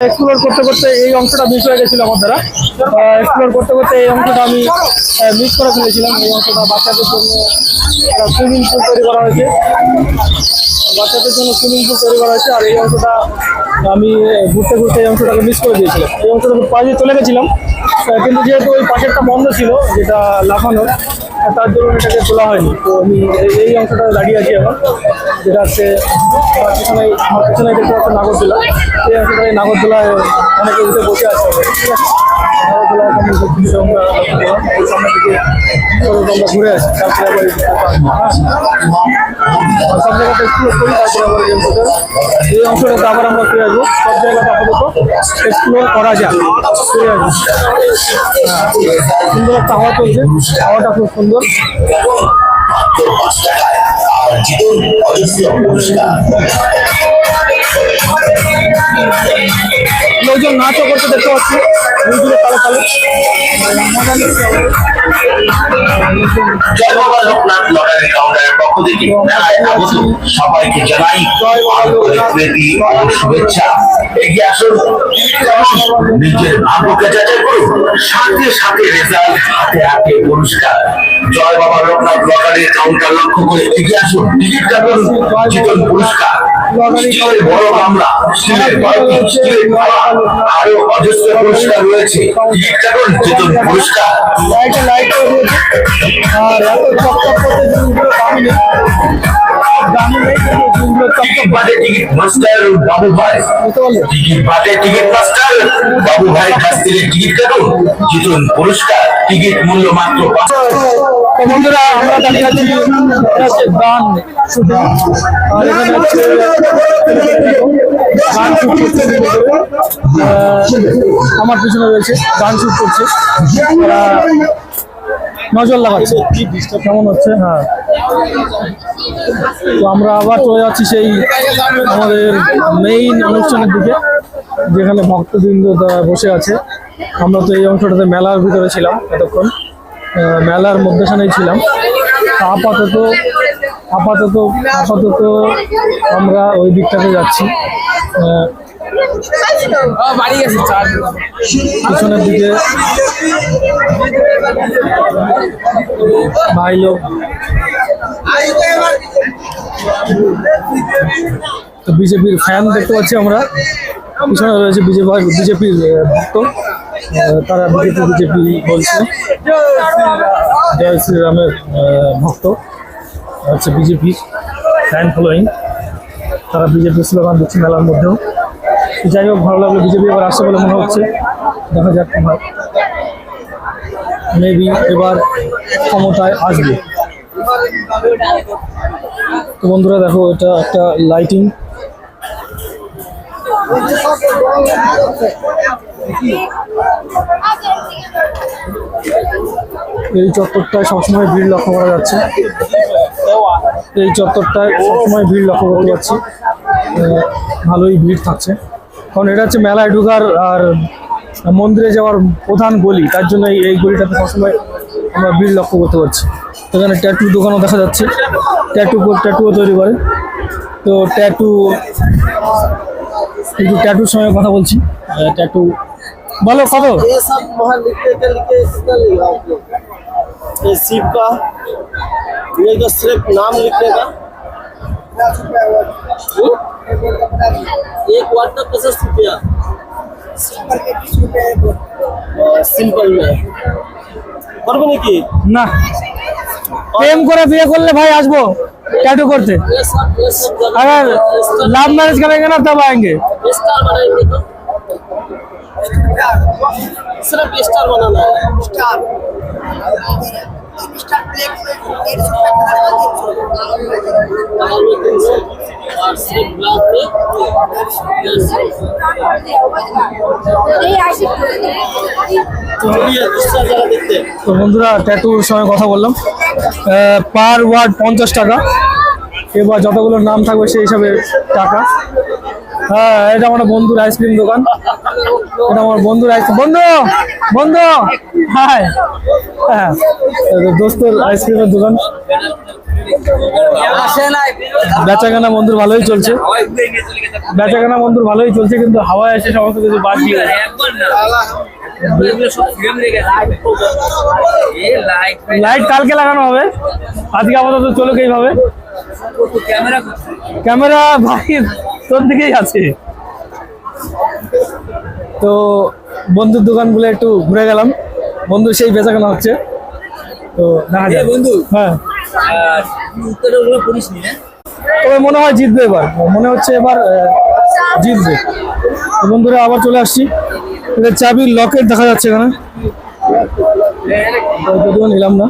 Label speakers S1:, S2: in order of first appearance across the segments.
S1: Explore করতে করতে এই অংশটা মিস হয়ে গেছিল আমার দ্বারা। এক্সপ্লোর করতে করতে এই অংশটা আমি মিস করে ফেলেছিলাম। এই অংশটা বাচ্চাদের জন্য সুইমিং পুল তৈরি করা হয়েছে, বাচ্চাদের জন্য সুইমিং পুল তৈরি করা হয়েছে। আর এই অংশটা আমি ঘুরতে ঘুরতে এই অংশটাকে মিস করে দিয়েছিলাম। এই অংশটা পাশে চলে গেছিলাম, কিন্তু যেহেতু ওই পাশেরটা বন্ধ ছিল যেটা লাফানোর, তার জন্য এটাকে তোলা হয়নি। তো আমি এই অংশটা দাঁড়িয়ে আছি এখন, যেটা হচ্ছে আমার পিছনে দেখতে পাচ্ছি নাগরদোলা। এই অংশটায় নাগরদোলায় অনেকে উঠে বসে আছে, ঠিক আছে। নাগরদোলার সামনে থেকে আমরা ঘুরে আসি, তারপরে আবার সব জায়গাটা এক্সপ্লোর করি, তারপরে আবার এই অংশটাতে আবার আমরা ফিরে আসবো। সব জায়গাটা আপাতত এক্সপ্লোর করা যাক, ফিরে আসবো। সুন্দর একটা হাওয়া চলছে, হাওয়াটা খুব সুন্দর। লোকজন নাচও করতে দেখতে পাচ্ছি, মিউজিকের তালে তালে মজা নিচ্ছে।
S2: সবাইকে জানাই শুভেচ্ছা। এগিয়ে আসুন, নিজের ভাগ্যকে যাচাই করুন, সাথে সাথে রেজাল্ট, হাতে হাতে পুরস্কার। জয় বাবা লোকনাথ লটারির কাউন্টার লক্ষ্য করে এগিয়ে আসুন, টিকিট কাটুন, জিতুন পুরস্কার। স্টিলের বড় গামলা, স্টিলের বালতি, স্টিলের থালা, আরো অজস্র পুরস্কার রয়েছে। টিকিট কাটুন, জিতুন পুরস্কার।
S1: আর এত চকচক করতে জিনিসগুলো দামি নেই, দামি নেই, কিন্তু জিনিসগুলো চকচক
S2: বাদে টিকিট মাস্টার বাবু ভাই, টিকিট বাদে টিকিট মাস্টার বাবু ভাই কাছ থেকে টিকিট কাটুন, জিতুন পুরস্কার। টিকিট মূল্য মাত্র 5।
S1: তো বন্ধুরা, আমরা দাঁড়িয়ে আছি গান শুটিং, আর এখানে হচ্ছে গান শুট করছে। আমার পিছনে রয়েছে গান শুট করছে, নজর লাগাচ্ছে কেমন হচ্ছে। হ্যাঁ, তো আমরা আবার চলে যাচ্ছি সেই আমাদের মেইন অনুষ্ঠানের দিকে, যেখানে ভক্তবৃন্দ বসে আছে। আমরা তো এই অংশটাতে মেলার ভিতরে ছিলাম, এতক্ষণ মেলার মধ্যখানেই ছিলাম। আপাতত আপাতত আপাতত আমরা ওই দিকটাতে যাচ্ছি, পিছনের দিকে ভাই লোক। তো বিজেপির ফ্যান দেখতে পাচ্ছি আমরা, পিছনে রয়েছে বিজেপির ভক্ত, তারা বিজেপি বলছে। জয় শ্রীরামের ভক্ত হচ্ছে বিজেপির ফ্যান ফলোয়িং, তারা বিজেপির স্লোগান দিচ্ছে মেলার মধ্যেও। যাই হোক, ভালো লাগলো, বিজেপি এবার আসছে বলে মনে হচ্ছে। দেখা যাক কি হয়, মেবি এবার ক্ষমতায় আসবে। তো বন্ধুরা দেখো, এটা একটা লাইটিং, এই চত্বরটায় সবসময় ভিড় লক্ষ্য করা যাচ্ছে। এই চত্বরটায় সবসময় ভিড় লক্ষ্য করতে পারছি, ভালোই ভিড় থাকছে, কারণ এটা হচ্ছে মেলায় ঢোকার আর মন্দিরে যাওয়ার প্রধান গলি, তার জন্য এই গলিটাতে সবসময় আমরা ভিড় লক্ষ্য করতে পারছি। এখানে ট্যাটু দোকানও দেখা যাচ্ছে, ট্যাটুও তৈরি করে। তো ট্যাটুর সঙ্গে কথা বলছি। ট্যাটু বলো কত?
S3: शिव का ये तो सिर्फ नाम लिखने का। एक वाट का 50 रुपया, सिंपल में করবে নাকি?
S1: না, প্রেম করে বিয়ে করলে ভাই আসবো टैटू करते। अगर लव मैरिज करेंगे ना तब आएंगे।
S3: स्टार बनाएंगे तो सिर्फ स्टार बनाना है। स्टार और सिर्फ ब्लैक पे दूसरा जगह देखते।
S1: তো বন্ধুরা, ট্যাটুর সঙ্গে কথা বললাম, পার ওয়ার্ড 50 টাকা, এবার যতগুলো নাম থাকবে সেই হিসাবে টাকা। হ্যাঁ, এটা আমার বন্ধুর আইসক্রিম দোকান, এটা আমার বন্ধুর বন্ধু হাই, হ্যাঁ, দোস্তর আইসক্রিমের দোকান। বেচাকেনা বন্ধুর ভালোই চলছে, বেচাকেনা বন্ধুর ভালোই চলছে, কিন্তু হাওয়ায় এসে সমস্ত কিছু বাদ দিয়ে গেছে। লাইট কালকে লাগানো হবে, আজকে আপাতত চলুক এইভাবে। ক্যামেরা ভাই তোর দিকেই আছে। তো বন্ধুর দোকানগুলো একটু ঘুরে গেলাম, বন্ধু সেই বেচাকেনা হচ্ছে। তো দেখা যায় বন্ধু। হ্যাঁ, তবে মনে হয় জিতবে এবার, মনে হচ্ছে এবার জিতবে। তো বন্ধুরা আবার চলে আসছি, এটা চাবির লকেট দেখা যাচ্ছে এখানে, যদিও নিলাম না।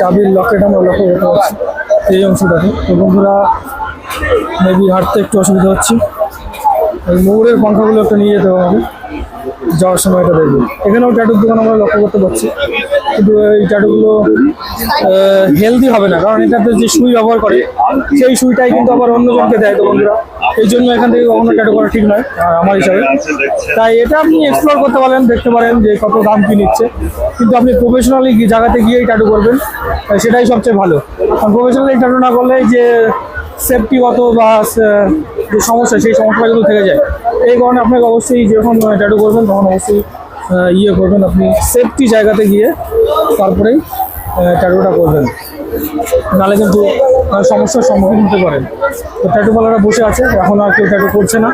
S1: চাবির লকেট আমরা লক্ষ্য করতে পারছি এই অংশটাতে। তো বন্ধুরা মেবি হাঁটতে একটু অসুবিধা হচ্ছে, এই ময়ূরের পাঙ্খাগুলো একটা নিয়ে যেতে হবে আমাকে যাওয়ার সময়। এটা দেখবো, এখানেও ট্যাটুর দোকান আমরা লক্ষ্য করতে পারছি, কিন্তু এই ট্যাটুগুলো হেলদি হবে না, কারণ এটাতে যে সুই ব্যবহার করে সেই সুইটাই কিন্তু আবার অন্যজনকে দেয়। তো বন্ধুরা এই জন্য এখান থেকে কখনো ট্যাটু করা ঠিক নয় আমার হিসাবে। তাই এটা আপনি এক্সপ্লোর করতে পারেন, দেখতে পারেন যে কত দাম কি নিচ্ছে, কিন্তু আপনি প্রফেশনালি জায়গাতে গিয়েই ট্যাটু করবেন, সেটাই সবচেয়ে ভালো। কারণ প্রফেশনালি ট্যাটু না করলে যে সেফটিগত বা যে সমস্যা, সেই সমস্যাটা কিন্তু থেকে যায়। এই কারণে আপনাকে অবশ্যই যখন ট্যাটু করবেন তখন অবশ্যই করবেন আপনি সেফটি জায়গাতে গিয়ে, তারপরেই ট্যাটুটা করবেন, নাহলে কিন্তু সমস্যার সম্মুখীন হতে পারেন। তো ট্যাটুওয়ালারা বসে আছে, এখন আর কেউ ট্যাটু করছে না।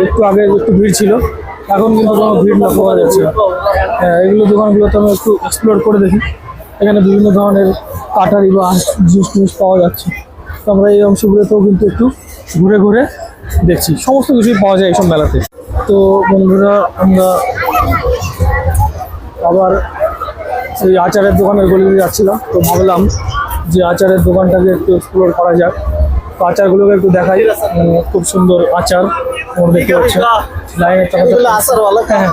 S1: একটু আগে একটু ভিড় ছিল, এখন কিন্তু কোনো ভিড় লক্ষ্য করা যাচ্ছে না। এগুলো দোকানগুলোতে আমি একটু এক্সপ্লোর করে দেখি, এখানে বিভিন্ন ধরনের কাটারি বা জিনিস পাওয়া যাচ্ছে। তো আমরা এই অংশগুলোতেও কিন্তু একটু ঘুরে ঘুরে দেখছি, সমস্ত কিছুই পাওয়া যায় এইসব মেলাতে। তো বন্ধুরা আমরা আবার এই আচারের দোকানের গলি দিয়ে যাচ্ছিলাম, তো ভাবলাম যে আচারের দোকানটাকে একটু এক্সপ্লোর করা যাক। তো আচারগুলোকে একটু দেখাই, খুব সুন্দর আচার তোমরা দেখতে পাচ্ছ লাইনের চাকা। হ্যাঁ,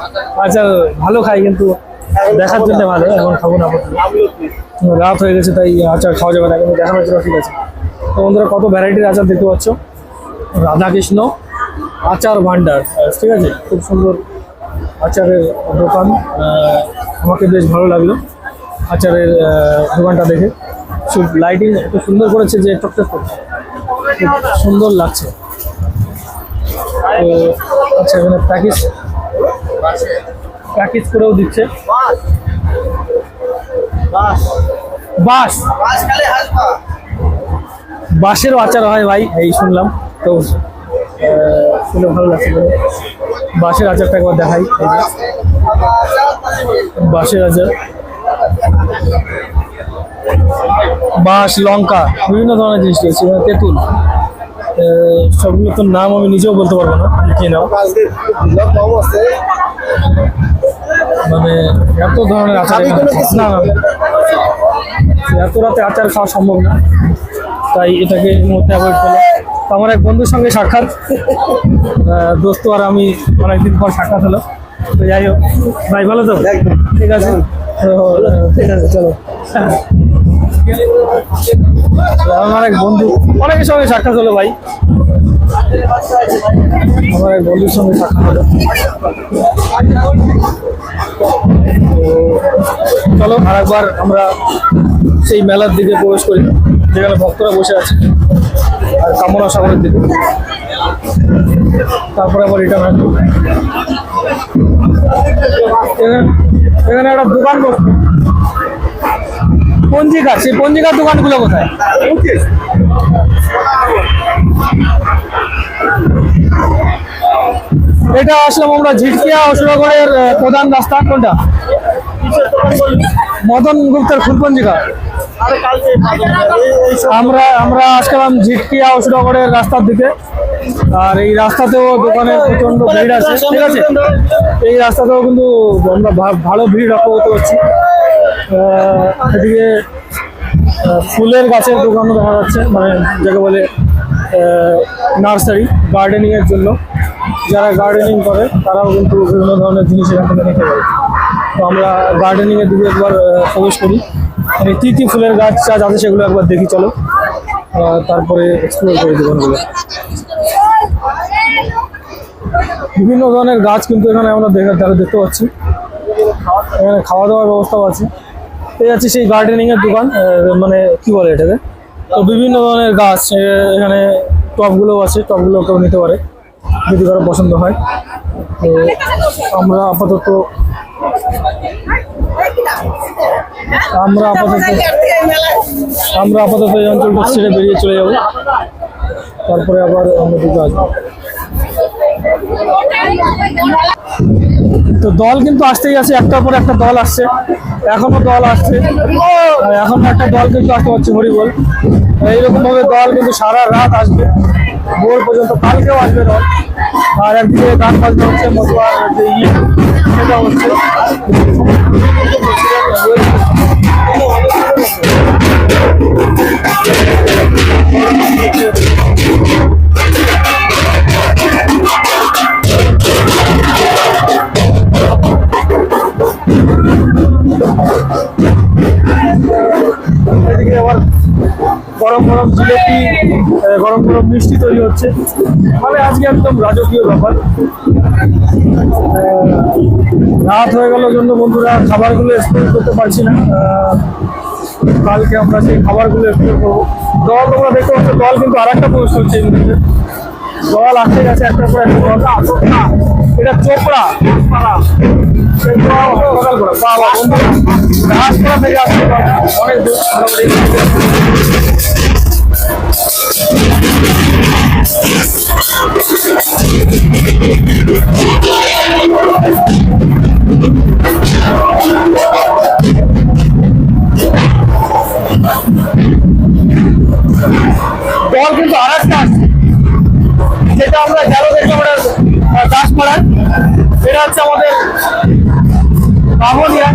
S1: আচার ভালো খাই, কিন্তু দেখার জন্য ভালো, এখন খাবো না, রাত হয়ে গেছে তাই আচার খাওয়া যাবে না, কিন্তু দেখানোর জন্য ঠিক আছে। তো বন্ধুরা কত ভ্যারাইটির আচার দেখতে পাচ্ছ, রাধাকৃষ্ণ আচার ভান্ডার, ঠিক আছে, খুব সুন্দর আচারের দোকান। আমাকে বেশ ভালো লাগলো আচারের দোকানটা দেখে, খুব লাইটিং এত সুন্দর করেছে যে টকটক করছে, খুব সুন্দর লাগছে। তো আচ্ছা, এখানে প্যাকেজ করেও দিচ্ছে বাঁশেরও আচার হয় ভাই, এই শুনলাম। তো শুনে ভালো লাগছে, বাঁশের আচারটা একবার দেখাই। বাঁশের আচার, বাঁশ, লঙ্কা, বিভিন্ন ধরনের জিনিস রয়েছে, তেঁতুল, সবগুলো তো নাম আমি নিজেও বলতে পারবো না কি নাম, মানে এত ধরনের আচার না, এত রাতে আচার খাওয়া সম্ভব না, তাই এটাকে এর মধ্যে অ্যাভয়েড করলাম। আমার এক বন্ধুর সঙ্গে সাক্ষাৎ, দোস্ত আর আমি অনেকদিন পর সাক্ষাৎ হলো। তো যাই হোক ভাই, ভালো তো? ঠিক আছে, ঠিক আছে, চলো। আমার এক বন্ধু, অনেকের সঙ্গে সাক্ষাৎ হলো ভাই, আমার এক বন্ধুর সঙ্গে সাক্ষাৎ হলো। চলো আরেকবার আমরা সেই মেলার দিকে প্রবেশ করি, যেখানে ভক্তরা বসে আছে, আর কামনা সাগরের দিকে, তারপরে আবার রিটার্ন আসবো। এখানে একটা দোকান বসছে পঞ্জিকার, সেই পঞ্জিকার দোকানগুলো কোথায়? এটা আসলাম আমরা ঝিটকিয়া অসুরগড়ের প্রধান রাস্তা, কোনটা? মদন গুপ্তের ফুলপঞ্জিকা। আমরা আসলাম ঝিটকিয়া অসুরগড়ের রাস্তার দিকে, আর এই রাস্তাতেও দোকানের প্রচন্ড ভিড় আছে, ঠিক আছে। এই রাস্তাতেও কিন্তু আমরা ভালো ভিড় লক্ষ্য করতে পারছি। এদিকে ফুলের গাছের দোকানও দেখা যাচ্ছে, মানে যাকে বলে নার্সারি, গার্ডেনিংয়ের জন্য। যারা গার্ডেনিং করে তারাও কিন্তু বিভিন্ন ধরনের জিনিস এখান থেকে নিতে পারে। তো আমরা গার্ডেনিংয়ের দিকে একবার প্রবেশ করি, মানে কী কী ফুলের গাছ চাষ আছে সেগুলো একবার দেখি, চলো, তারপরে এক্সপ্লোর করি দোকানগুলো। বিভিন্ন ধরনের গাছ কিন্তু এখানে আমরা দেখতে পাচ্ছি, এখানে খাওয়া দাওয়ার ব্যবস্থাও আছে। এই আছে সেই গার্ডেনিংয়ের দোকান, মানে কি বলে এটাকে, তো বিভিন্ন ধরনের গাছ এখানে টবগুলো আছে, টবগুলো কেউ নিতে পারে যদি কারো পছন্দ হয়। তো আমরা আপাতত এই অঞ্চলটা ছেড়ে বেরিয়ে চলে যাব, তারপরে আবার আমরা দিকে আসবো। তো দল কিন্তু আসতেই আছে, একটার পর একটা দল আসছে, এখনো দল আসছে, এখন একটা দল কিন্তু আসতে পারছে হরিবোল। এইরকম ভাবে দল কিন্তু সারা রাত আসবে, ভোর পর্যন্ত, কালকেও আসবে দল। আর একদিকে গান বাজনা হচ্ছে, মতুয়ার যে সেটা হচ্ছে। এদিকে আবার গরম গরম জিলেপি, গরম গরম মিষ্টি তৈরি হচ্ছে, মানে আজকে একদম রাজকীয় ব্যাপার। রাত হয়ে গেল জন্য বন্ধুরা খাবারগুলো এক্সপ্লোর করতে পারছি না, কালকে আমরা সেই খাবারগুলো এক্সপ্লোর করবো। দল তোমরা দেখতে পাচ্ছ, দল কিন্তু আর একটা প্রবেশ করছে এই মুহূর্তে, দল আসতে গেছে একটার পর একটা দল। এটা চোপড়া সকাল করে বাবা বন্ধুরা রাজপাড়া থেকে আসছে, অনেক দূর দল কিন্তু আর একটা আসছে, যেটা আমরা গেল দেখলাম দাসপাড়ায়, এটা হচ্ছে আমাদের বাহনিয়া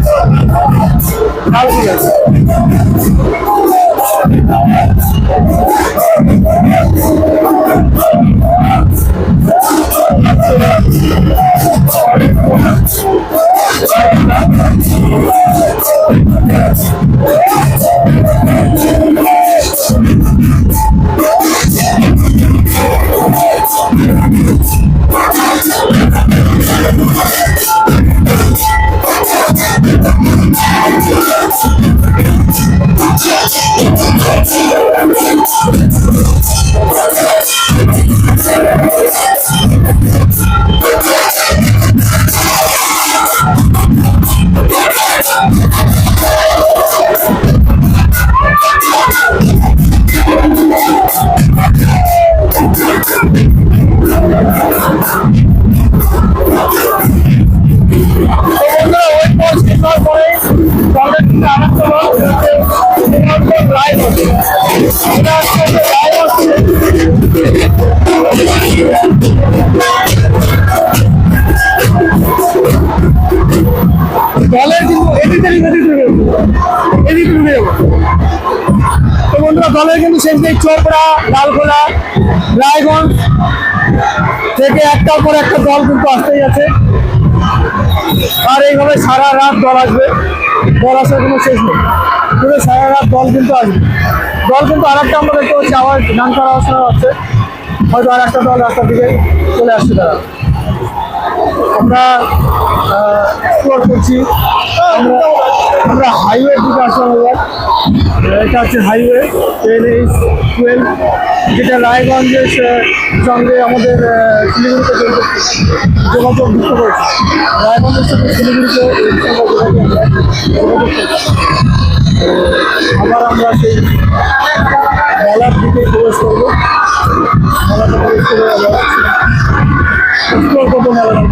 S1: দলের কিন্তু তো বন্ধুরা দলের কিন্তু শেষ নেই, চোপড়া, লালগোলা, রায়গঞ্জ থেকে একটার পর একটা দল কিন্তু আসতেই আছে, আর এইভাবে সারা রাত দল আসবে, দল আসার কোনো শেষ নেই, পুরো সারা রাত দল কিন্তু আসবে। দল কিন্তু আর একটা আমরা দেখতে পাচ্ছি, আবার গান করা শোনা যাচ্ছে, হয়তো আর একটা দল রাস্তার দিকে চলে আসছে। তারা আমরা এক্সপ্লোর করছি, আমরা হাইওয়ের দিকে আসলাম এবার। এটা হচ্ছে হাইওয়ে NH-12, যেটা রায়গঞ্জের সঙ্গে আমাদের শিলিগুড়িতে যোগাযোগ যুক্ত করেছে, রায়গঞ্জের সঙ্গে শিলিগুড়িতে আবার আমরা সেই মেলার দিকে প্রবেশ করবো, মেলাটা প্রবেশ করে এক্সপ্লোর করবো মেলাটা।